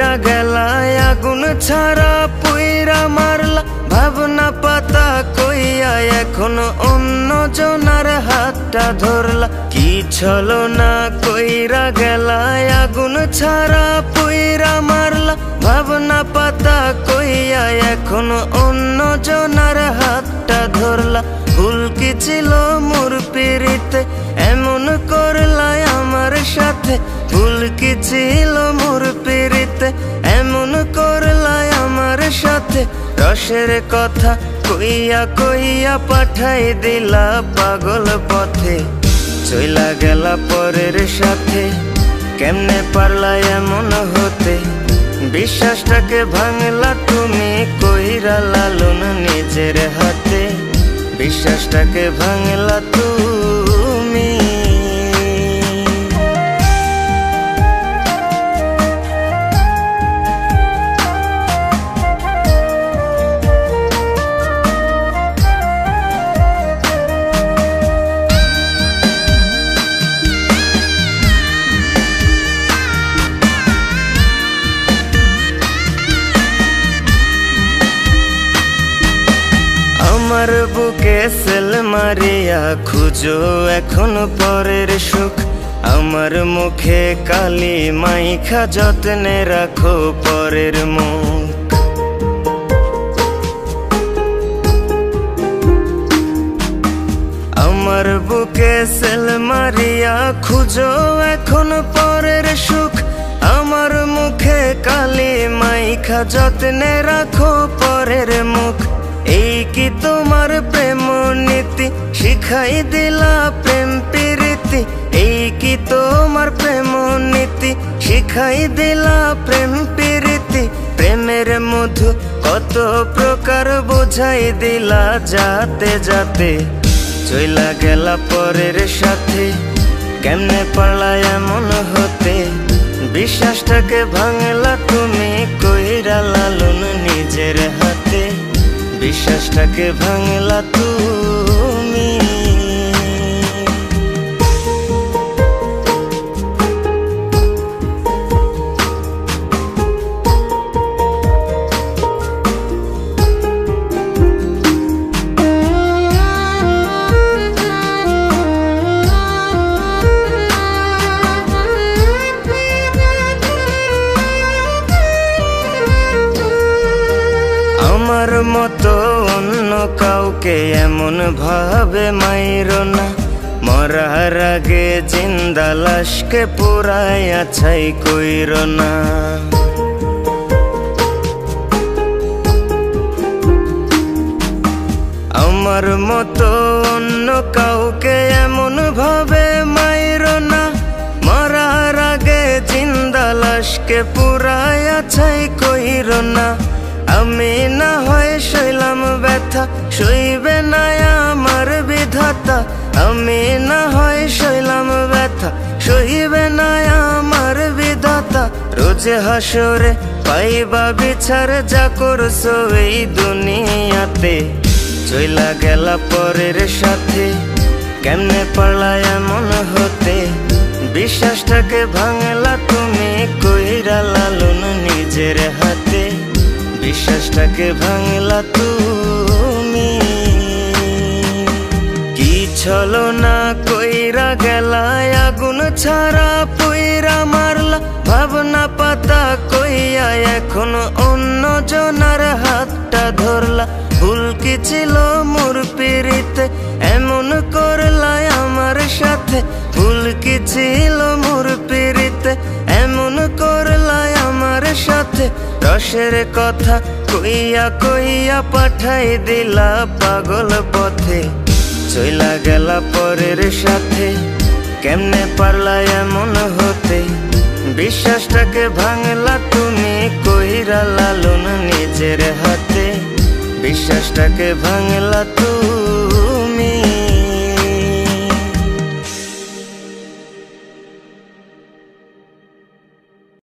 কইরা গেলা আগুন ছাড়া পুইরা মারলা ভাবনা পাতা কইয়া এখন অন্য জনার হাতটা ধরলা কি ছলো না কইরা গেলা আগুন ছাড়া পুইরা মারলা ভাবনা পাতা কইয়া এখন অন্য জনার হাতটা ধরলা ভুল কি ছিল মোর পিরিতে এমন করলা আমার সাথে ভুল কি ছিল মোর পিরিতে এমন করলা আমার সাথে রসের কথা কইয়া কইয়া পাঠাই দিলা পাগল পথে চইলা গেলা পরের সাথে কেমনে পারলা এমন হতে বিশ্বাসটাকে ভাঙলা তুমি কইরা লালন নিজের হাতে বিশ্বাসটাকে ভাঙলা তুমি আমার বুকে সেল মারিয়া খুঁজো এখন পরের সুখ আমার মুখে কালি মাইখা যত্নে রাখো পরের মুখ আমার বুকে সেল মারিয়া খুঁজো এখন পরের সুখ আমার মুখে কালি মাইখা যত্নে রাখো পরের মুখ এই কি তোমার প্রেম নীতি শিখাই দিলা প্রেম প্রীতি এই কি তোমার প্রেম নীতি শিখাই দিলা প্রেম প্রীতি প্রেমের মধু কত প্রকার বোঝাই দিলা যাতে যাতে চইলা গেলা পরের সাথে কেমনে পারলা এমন হতে বিশ্বাসটাকে ভাঙলা তুমি কইরা লালন নিজের হাতে বিশ্বাসটাকে ভাঙলা তুমি আমার মতো অন্য কাউকে এমন ভাবে মাইরো না মরার আগে জিন্দা লাশকে পুরাইয়া ছাই কইরো না আমার মতো অন্য কাউকে এমন ভাবে মাইরো না মরার আগে জিন্দা লাশকে পুরাইয়া ছাই কইরো না আমি না হয় সইলাম ব্যথা সইবে না আমার বিধাতা আমি না হয় সইলাম ব্যথা সইবে না আমার বিধাতা রোজে হাসরে পাইবা বিচার যা করছো এই দুনিয়াতে চইলা গেলা পরের সাথে কেমনে পারলা এমন হতে বিশ্বাসটাকে ভাঙলা তুমি কইরা লালন নিজের হাতে বিশ্বাসটাকে ভাঙলা তুমি কি ছলো না কইরা গেলা আগুন ছাড়া পুইরা মারলা ভাবনা পাতা কইয়া এখন অন্য জনার হাতটা ধরলা ভুল কি ছিল মোর পিরিতে এমন করলা আমার সাথে ভুল কি ছিল মোর পিরিতে এমন করলা আমার সাথে রসের কথা কইয়া কইয়া পাঠাই দিলা পাগল পথে চইলা গেলা পরের সাথে কেমনে পারলা এমন হতে বিশ্বাসটাকে ভাঙলা তুমি কইরা লালন নিজের হাতে বিশ্বাসটাকে ভাঙলা তুমি